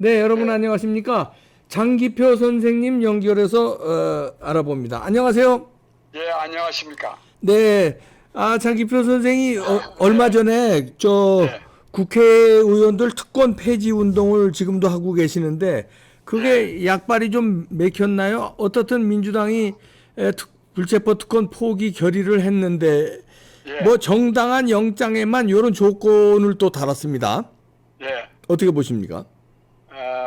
네, 여러분 네, 안녕하십니까? 장기표 선생님 연결해서 알아봅니다. 안녕하세요. 예, 안녕하십니까? 네, 장기표 선생이 얼마 네, 전에 저 네, 국회의원들 특권 폐지 운동을 지금도 하고 계시는데 예, 그게 약발이 좀 맥혔나요? 어떻든 민주당이 불체포 특권 포기 결의를 했는데 예, 뭐 정당한 영장에만 이런 조건을 또 달았습니다. 예. 어떻게 보십니까?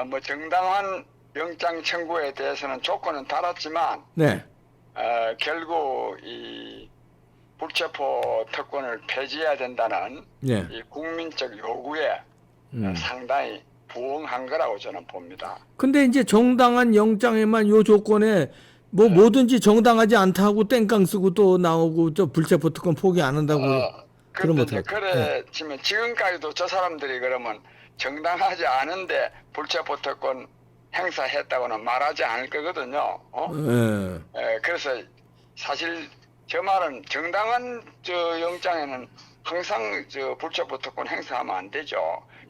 뭐 정당한 영장 청구에 대해서는 조건은 달았지만, 네, 결국 이 불체포 특권을 폐지해야 된다는 예. 이 국민적 요구에 상당히 부응한 거라고 저는 봅니다. 근데 이제 정당한 영장에만 요 조건에 뭐 예. 뭐든지 정당하지 않다고 땡깡 쓰고 또 나오고 저 불체포 특권 포기 안 한다고 그러면 그런데 이제 어떡할까? 예. 그래 치면 지금까지도 저 사람들이 그러면 정당하지 않은데 불체포 특권 행사했다고는 말하지 않을 거거든요. 예. 그래서 사실 저 말은 정당한 저 영장에는 항상 저 불체포 특권 행사하면 안 되죠.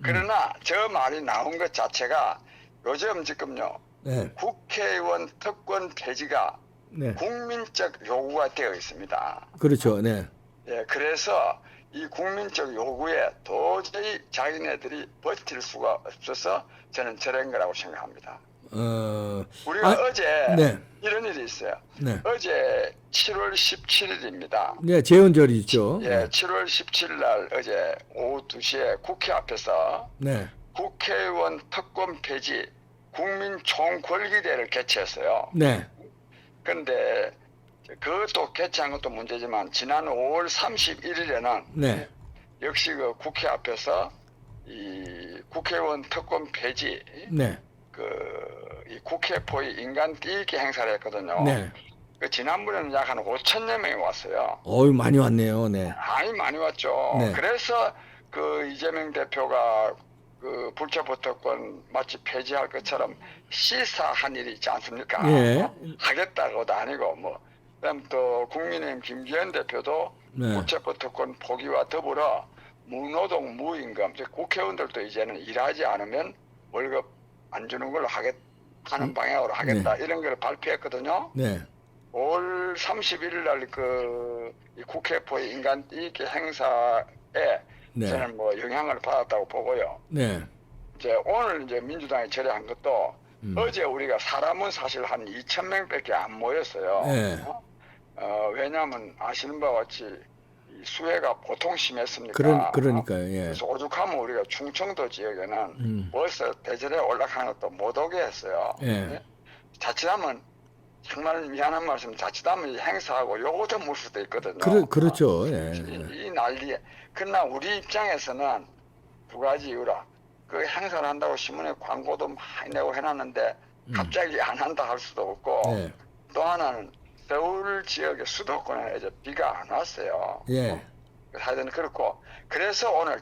그러나 저 말이 나온 것 자체가 요즘 지금요 네. 국회의원 특권 폐지가 네. 국민적 요구가 되어 있습니다. 그렇죠. 네. 예, 그래서 이 국민적 요구에 도저히 자기네들이 버틸 수가 없어서 저는 저런 거라고 생각합니다. 우리가 아, 어제 네. 이런 일이 있어요. 네. 어제 7월 17일입니다. 네, 재헌절이 있죠. 예, 7월 17일 날 어제 오후 2시에 국회 앞에서 네. 국회의원 특권 폐지 국민 총궐기대를 개최했어요. 네. 그런데 그것도 개최한 것도 문제지만 지난 5월 31일에는 네. 역시 그 국회 앞에서 이 국회의원 특권 폐지 네. 이 국회포의 인간 띄기 행사를 했거든요. 네. 그 지난번에는 약 한 5천여 명이 왔어요. 어유 많이 왔네요. 네. 아이 많이 왔죠. 네. 그래서 그 이재명 대표가 그 불체포 특권 마치 폐지할 것처럼 시사한 일이 있지 않습니까? 예. 하겠다고도 아니고 뭐 그다음 또 국민의힘 김기현 대표도 네. 불체포 특권 포기와 더불어 무노동 무임금 즉 국회의원들도 이제는 일하지 않으면 월급 안 주는 걸로 하는 방향으로 하겠다 이런 걸 발표했거든요. 네. 5월 31일 날 그 국회포의 인간 띄기 행사에 네. 저는 뭐 영향을 받았다고 보고요. 네. 이제 오늘 이제 민주당이 철회한 것도 어제 우리가 사람은 사실 한 2천 명밖에 안 모였어요. 네. 왜냐하면 아시는 바와 같이 이 수해가 보통 심했습니까? 그러니까요. 예. 그래서 오죽하면 우리가 충청도 지역에는 벌써 대절에 올라가는 것도 못 오게 했어요. 예. 자칫하면 정말 미안한 말씀, 자칫하면 이 행사하고 요거도 물 수도 있거든요. 그렇죠. 예. 이 난리에. 그러나 우리 입장에서는 두 가지 이유라. 그 행사를 한다고 신문에 광고도 많이 내고 해놨는데 갑자기 안 한다 할 수도 없고 네. 또 하나는 서울 지역의 수도권에 이제 비가 안 왔어요. 예. 하여튼 그렇고 그래서 오늘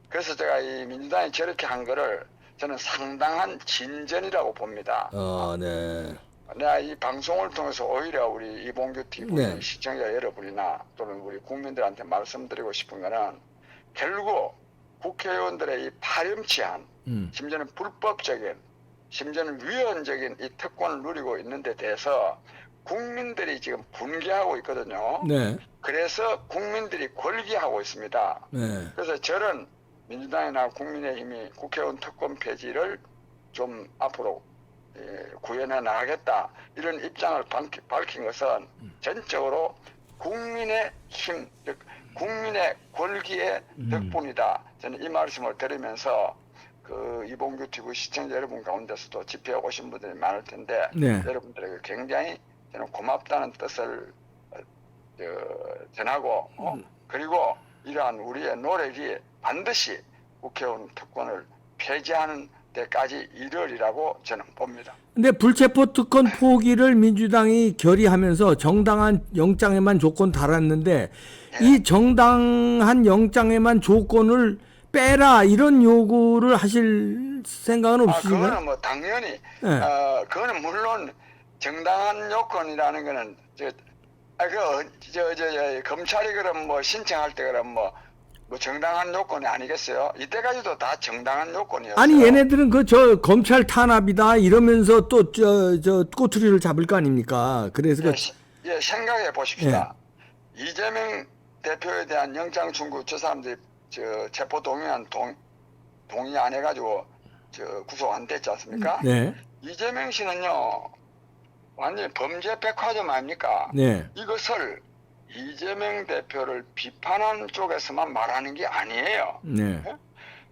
그래서 제가 이 민주당이 저렇게 한 거를 저는 상당한 진전이라고 봅니다. 네. 내가 이 방송을 통해서 오히려 우리 이봉규 TV 네. 시청자 여러분이나 또는 우리 국민들한테 말씀드리고 싶은 거는 결국 국회의원들의 이 파렴치한 심지어는 불법적인 심지어는 위헌적인 이 특권을 누리고 있는 데 대해서 국민들이 지금 분개하고 있거든요. 네. 그래서 국민들이 골기하고 있습니다. 네. 그래서 저는 민주당이나 국민의힘이 국회의원 특권 폐지를 좀 앞으로 구현해 나가겠다 이런 입장을 밝힌 것은 전적으로 국민의 힘, 즉 국민의 권리의 덕분이다. 저는 이 말씀을 드리면서 그 이봉규 TV 시청자 여러분 가운데서도 집회에 오신 분들이 많을 텐데 네. 여러분들에게 굉장히 저는 고맙다는 뜻을 전하고 그리고 이러한 우리의 노력이 반드시 국회의원 특권을 폐지하는 데까지 이르리라고 저는 봅니다. 근데 불체포 특권 포기를 민주당이 결의하면서 정당한 영장에만 조건 달았는데 이 정당한 영장에만 조건을 빼라 이런 요구를 하실 생각은 없으신가요? 그거는 뭐 당연히 그거는 물론 정당한 요건이라는 거는 검찰이 그럼 뭐 신청할 때 그럼 뭐 뭐 정당한 요건이 아니겠어요? 이때까지도 다 정당한 요건이었어요. 아니 얘네들은 그 저 검찰 탄압이다 이러면서 또 저 꼬투리를 잡을 거 아닙니까? 그래서 예, 생각해 보십시다. 이재명 대표에 대한 영장 청구 저 사람들이 저 체포 동의안 동의 안 해가지고 저 구속 안 됐지 않습니까? 네. 이재명 씨는요 완전히 범죄 백화점 아닙니까? 네. 이것을 이재명 대표를 비판하는 쪽에서만 말하는 게 아니에요. 네.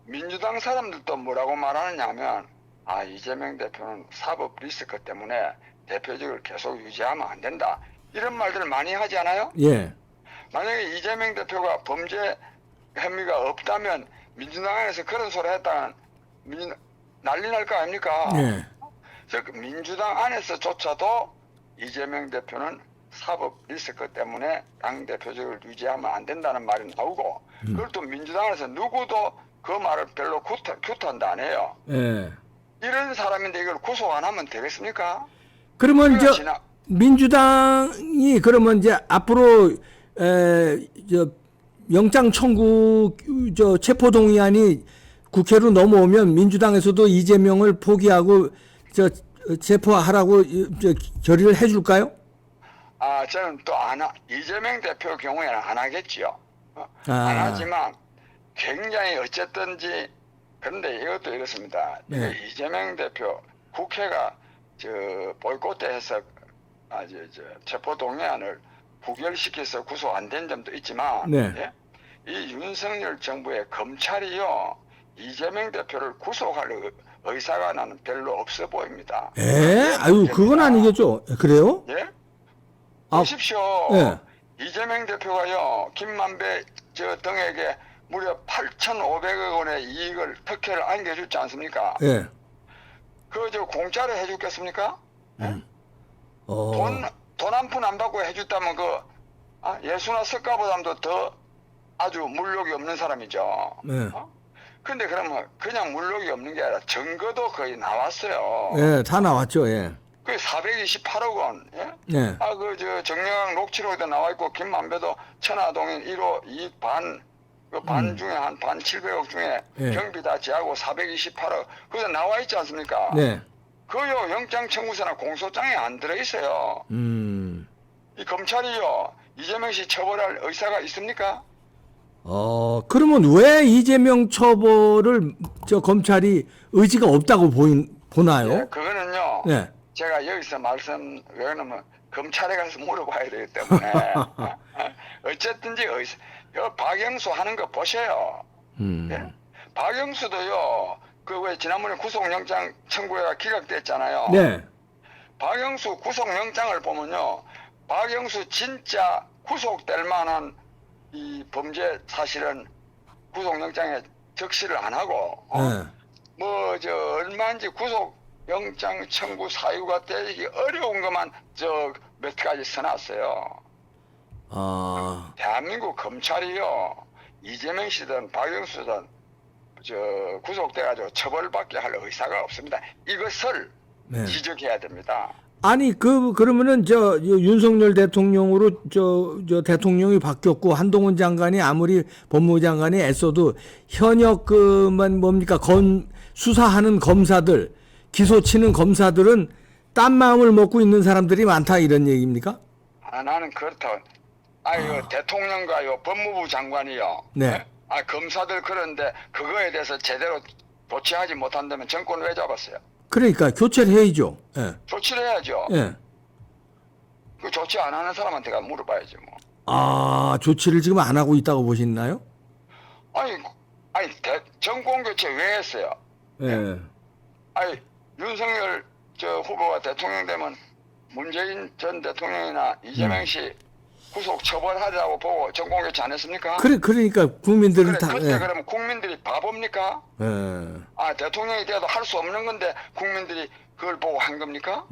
민주당 사람들도 뭐라고 말하느냐면 아 이재명 대표는 사법 리스크 때문에 대표직을 계속 유지하면 안 된다 이런 말들을 많이 하지 않아요? 예. 만약에 이재명 대표가 범죄 혐의가 없다면 민주당 안에서 그런 소리 했다면 난리 날 거 아닙니까? 예. 즉 민주당 안에서조차도 이재명 대표는 사법 리스크 때문에 당 대표직을 유지하면 안 된다는 말이 나오고 그걸 또 민주당에서 누구도 그 말을 별로 규탄도 안 해요. 예. 이런 사람인데 이걸 구속 안 하면 되겠습니까? 그러면 저 지나- 민주당이 그러면 이제 앞으로 저 영장 청구 저 체포 동의안이 국회로 넘어오면 민주당에서도 이재명을 포기하고 저 체포하라고 저 결의를 해줄까요? 아 저는 또 이재명 대표 경우에는 안 하겠지요. 안 아. 하지만 굉장히 어쨌든지 그런데 이것도 이렇습니다. 네. 이재명 대표 국회가 저 보이콧해서 저 체포 동의안을 부결시켜서 구속 안 된 점도 있지만 네. 예? 이 윤석열 정부의 검찰이요 이재명 대표를 구속할 의사가 나는 별로 없어 보입니다. 아유 그건 아니겠죠. 그래요? 예? 아, 보십시오. 예. 이재명 대표가요 김만배 저 등에게 무려 8,500억 원의 이익을 특혜를 안겨줬지 않습니까? 예. 그거 저 공짜로 해줬겠습니까? 어. 돈 한 푼 안 받고 해줬다면 예수나 석가보다도 더 아주 물욕이 없는 사람이죠. 네. 근데 그러면 그냥 물욕이 없는 게 아니라 증거도 거의 나왔어요. 예, 다 나왔죠. 예. 그 428억 원. 예? 네. 저 정영학 녹취록에도 나와 있고 김만배도 천화동인 1호 이익 반 중에 한 반 700억 중에 예. 경비 다 지하고 428억 그거 나와 있지 않습니까? 네. 그요 영장 청구서나 공소장에 안 들어 있어요. 이 검찰이요 이재명 씨 처벌할 의사가 있습니까? 그러면 왜 이재명 처벌을 저 검찰이 의지가 없다고 보나요? 예, 그거는요. 네. 제가 여기서 왜냐면 검찰에 가서 물어봐야 되기 때문에 어쨌든지 박영수 하는 거 보세요. 예? 박영수도요. 그 왜 지난번에 구속영장 청구가 기각됐잖아요. 네. 박영수 구속영장을 보면요. 박영수 진짜 구속될 만한 이 범죄 사실은 구속영장에 적시를 안 하고 네. 얼마인지 구속영장 청구 사유가 되기 어려운 것만 몇 가지 써놨어요. 대한민국 검찰이요 이재명 씨든 박영수든 구속돼가지고 처벌받게 할 의사가 없습니다. 이것을 네. 지적해야 됩니다. 아니 그러면은 윤석열 대통령으로 저 대통령이 바뀌었고 한동훈 장관이 아무리 법무장관이 애써도 현역 뭡니까 수사하는 검사들 기소치는 검사들은 딴 마음을 먹고 있는 사람들이 많다 이런 얘기입니까? 나는 그렇다. 대통령과 법무부 장관이요. 네. 검사들 그런데 그거에 대해서 제대로 조치하지 못한다면 정권을 왜 잡았어요? 그러니까 교체를 해야죠. 예. 조치를 해야죠. 예. 그 조치 안 하는 사람한테 가 물어봐야지 뭐. 조치를 지금 안 하고 있다고 보시나요? 정권 교체 왜 했어요? 예. 윤석열 후보가 대통령 되면 문재인 전 대통령이나 이재명 씨 구속 처벌하자고 보고 정권 교체 안 했습니까? 그러니까 국민들은 다. 그때 예. 그러면 국민들이 바보입니까? 예. 대통령이 돼도 할 수 없는 건데 국민들이 그걸 보고 한 겁니까?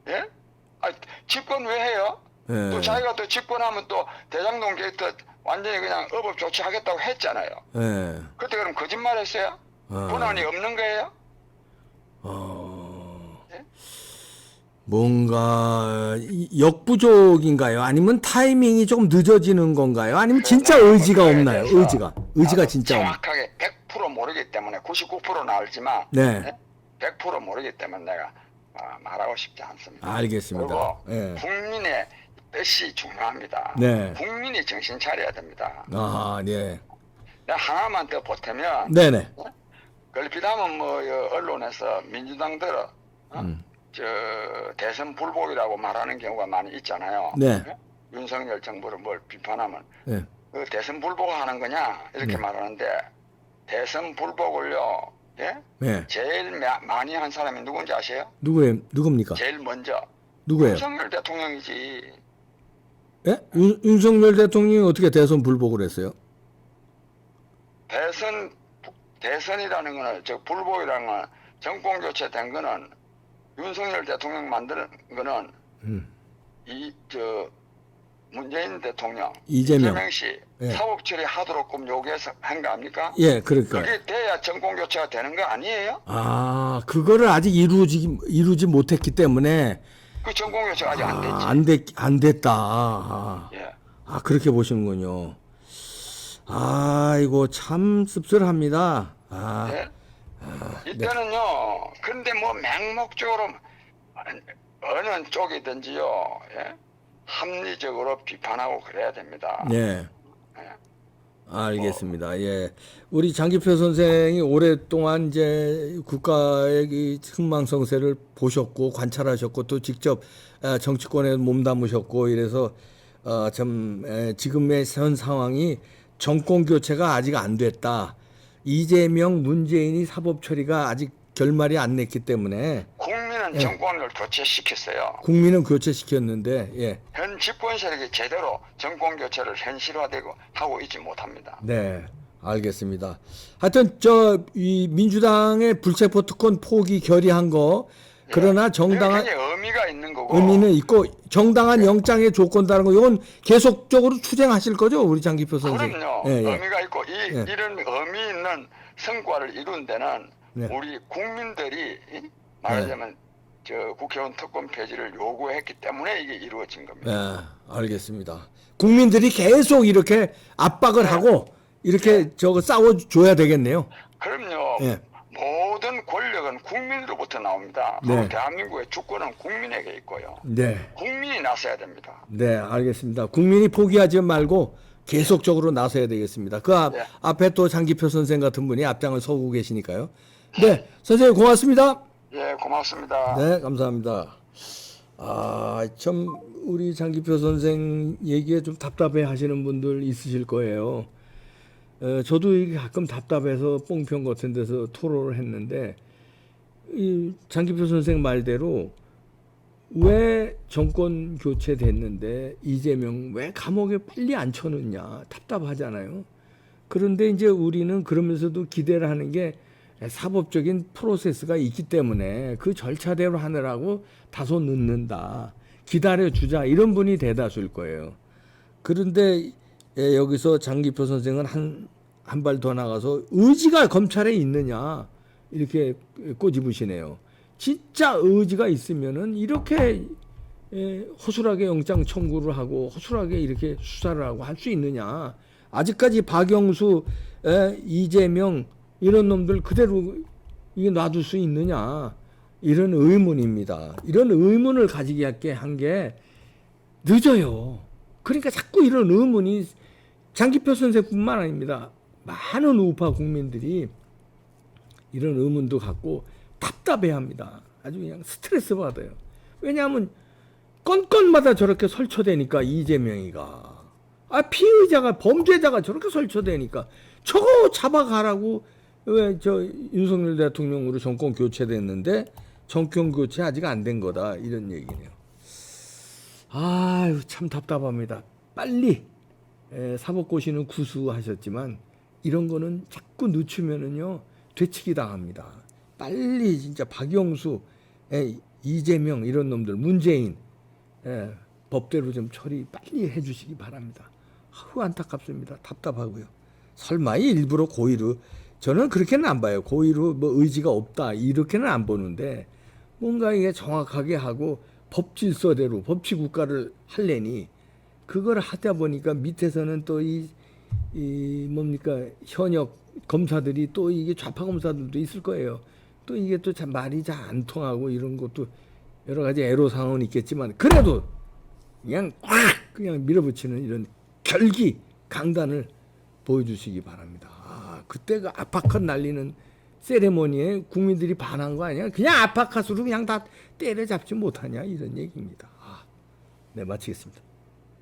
예? 집권 왜 해요? 예. 또 자기가 또 집권하면 또 대장동 게이트 완전히 그냥 업업 조치하겠다고 했잖아요. 예. 그때 그럼 거짓말했어요? 분한이 없는 거예요? 뭔가 역부족인가요? 아니면 타이밍이 조금 늦어지는 건가요? 아니면 진짜 의지가 없나요? 의지가 진짜 없나요? 정확하게 100% 모르기 때문에 99% 나올지만 네. 100% 모르기 때문에 내가 말하고 싶지 않습니다. 알겠습니다. 그리고 예. 국민의 뜻이 중요합니다. 네. 국민이 정신 차려야 됩니다. 아, 네. 내가 하나만 더 보태면 네네. 걸핏하면 뭐 언론에서 민주당들은 저 대선 불복이라고 말하는 경우가 많이 있잖아요. 네. 윤석열 정부를 뭘 비판하면 네. 그 대선 불복하는 거냐 이렇게 말하는데 대선 불복을요. 예? 네. 제일 많이 한 사람이 누군지 아세요? 누굽니까? 제일 먼저 누구예요? 윤석열 대통령이지. 예? 윤석열 대통령이 어떻게 대선 불복을 했어요? 대선이라는 거는 저 불복이라는 건 정권 교체된 거는 윤석열 대통령 만드는 거는 이 저 문재인 대통령 이재명 씨 예. 사법 처리하도록끔 요구해서 한 거 아닙니까? 예, 그러니까. 그게 돼야 정권 교체가 되는 거 아니에요? 아, 그거를 아직 이루지 못했기 때문에 그 정권 교체가 아직 안 됐지. 안 됐다. 아, 예. 그렇게 보시는군요. 아이고, 참 씁쓸합니다. 예? 이때는요. 근데 뭐 맹목적으로 어느 쪽이든지요. 예? 합리적으로 비판하고 그래야 됩니다. 네. 알겠습니다. 예. 우리 장기표 선생이 오랫동안 이제 국가의 이 흥망성쇠를 보셨고 관찰하셨고 또 직접 정치권에 몸담으셨고 이래서 참 지금의 현 상황이 정권 교체가 아직 안 됐다. 이재명, 문재인이 사법 처리가 아직 결말이 안 냈기 때문에 국민은 정권을 교체시켰어요. 국민은 교체시켰는데 예. 현 집권 세력이 제대로 정권 교체를 현실화되고 하고 있지 못합니다. 네, 알겠습니다. 하여튼 이 민주당의 불체포 특권 포기 결의한 거 그러나 정당한 굉장히 의미가 있는 거고 의미는 있고 정당한 영장의 조건 다른 거 이건 계속적으로 추진하실 거죠, 우리 장기표 선생. 그럼요. 예, 예. 의미가 있고 이런 의미 있는 성과를 이룬 데는 네. 우리 국민들이 말하자면 저 국회의원 특권 폐지를 요구했기 때문에 이게 이루어진 겁니다. 네, 알겠습니다. 국민들이 계속 이렇게 압박을 하고 이렇게 싸워줘야 되겠네요. 그럼요. 예. 모든 권력은 국민으로부터 나옵니다. 네. 그리고 대한민국의 주권은 국민에게 있고요. 네, 국민이 나서야 됩니다. 네, 알겠습니다. 국민이 포기하지 말고 계속적으로 나서야 되겠습니다. 네. 앞에 또 장기표 선생 같은 분이 앞장을 서고 계시니까요. 네, 선생님 고맙습니다. 예, 고맙습니다. 네, 감사합니다. 참 우리 장기표 선생 얘기에 좀 답답해 하시는 분들 있으실 거예요. 저도 이게 가끔 답답해서 뽕평 같은 데서 토론을 했는데 이 장기표 선생 말대로 왜 정권 교체됐는데 이재명 왜 감옥에 빨리 안 쳐넣냐 답답하잖아요. 그런데 이제 우리는 그러면서도 기대를 하는 게 사법적인 프로세스가 있기 때문에 그 절차대로 하느라고 다소 늦는다. 기다려주자. 이런 분이 대다수일 거예요. 그런데 여기서 장기표 선생은 한 발 더 나가서 의지가 검찰에 있느냐 이렇게 꼬집으시네요. 진짜 의지가 있으면은 이렇게 허술하게 영장 청구를 하고 허술하게 이렇게 수사를 하고 할 수 있느냐. 아직까지 박영수, 이재명 이런 놈들 그대로 이게 놔둘 수 있느냐. 이런 의문입니다. 이런 의문을 가지게 한 게 늦어요. 그러니까 자꾸 이런 의문이 장기표 선생뿐만 아닙니다. 많은 우파 국민들이 이런 의문도 갖고 답답해합니다. 아주 그냥 스트레스 받아요. 왜냐하면 건건마다 저렇게 설쳐대니까 이재명이가 피의자가 범죄자가 저렇게 설쳐대니까 저거 잡아가라고 왜 윤석열 대통령으로 정권 교체됐는데 정권 교체 아직 안 된 거다 이런 얘기네요. 아유 참 답답합니다. 빨리 사법고시는 구수하셨지만 이런 거는 자꾸 늦추면은요 되치기 당합니다. 빨리 진짜 박영수, 이재명 이런 놈들, 문재인 법대로 좀 처리 빨리 해주시기 바랍니다. 아우 안타깝습니다. 답답하고요. 설마 일부러 고의로 저는 그렇게는 안 봐요. 고의로 뭐 의지가 없다 이렇게는 안 보는데 뭔가 이게 정확하게 하고 법질서대로 법치국가를 할래니 그걸 하다 보니까 밑에서는 또 이 뭡니까 현역 검사들이 또 이게 좌파 검사들도 있을 거예요. 또 이게 또 참 말이 잘 안 통하고 이런 것도 여러 가지 애로사항은 있겠지만 그래도 그냥 꽉 그냥 밀어붙이는 이런 결기 강단을 보여주시기 바랍니다. 아, 그때 그 아파컷 날리는 세레모니에 국민들이 반한 거 아니야? 그냥 아파컷으로 그냥 다 때려잡지 못하냐 이런 얘기입니다. 아, 네 마치겠습니다.